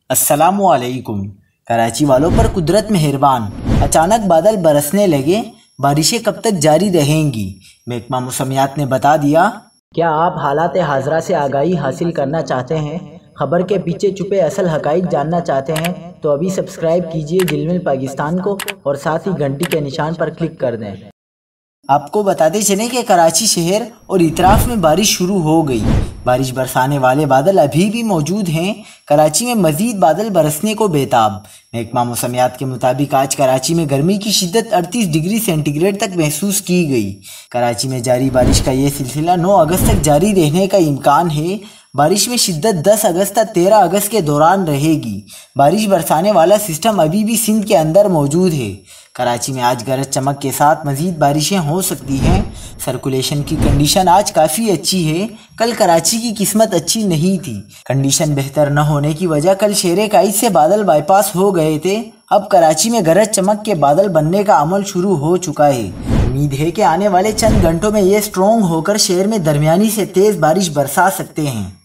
अस्सलामुअलैकुम। कराची वालों पर कुदरत मेहरबान। अचानक बादल बरसने लगे। बारिशें कब तक जारी रहेंगी? महकमा मौसमियात ने बता दिया। क्या आप हालात हाजरा से आगाही हासिल करना चाहते हैं? खबर के पीछे छुपे असल हकाइक जानना चाहते हैं तो अभी सब्सक्राइब कीजिए जिलमिल पाकिस्तान को और साथ ही घंटी के निशान पर क्लिक कर दें। आपको बताते चले कि कराची शहर और इतराफ में बारिश शुरू हो गई। बारिश बरसाने वाले बादल अभी भी मौजूद हैं। कराची में मजीद बादल बरसने को बेताब। महकमा मौसमियात के मुताबिक आज कराची में गर्मी की शिद्दत 38 डिग्री सेंटीग्रेड तक महसूस की गई। कराची में जारी बारिश का ये सिलसिला 9 अगस्त तक जारी रहने का इम्कान है। बारिश में शिद्दत 10 अगस्त तक 13 अगस्त के दौरान रहेगी। बारिश बरसाने वाला सिस्टम अभी भी सिंध के अंदर मौजूद है। कराची में आज गरज चमक के साथ मजीद बारिशें हो सकती हैं। सर्कुलेशन की कंडीशन आज काफ़ी अच्छी है। कल कराची की किस्मत अच्छी नहीं थी। कंडीशन बेहतर न होने की वजह कल शेरे काइद से बादल बाईपास हो गए थे। अब कराची में गरज चमक के बादल बनने का अमल शुरू हो चुका है। उम्मीद है कि आने वाले चंद घंटों में ये स्ट्रॉन्ग होकर शहर में दरमियानी से तेज़ बारिश बरसा सकते हैं।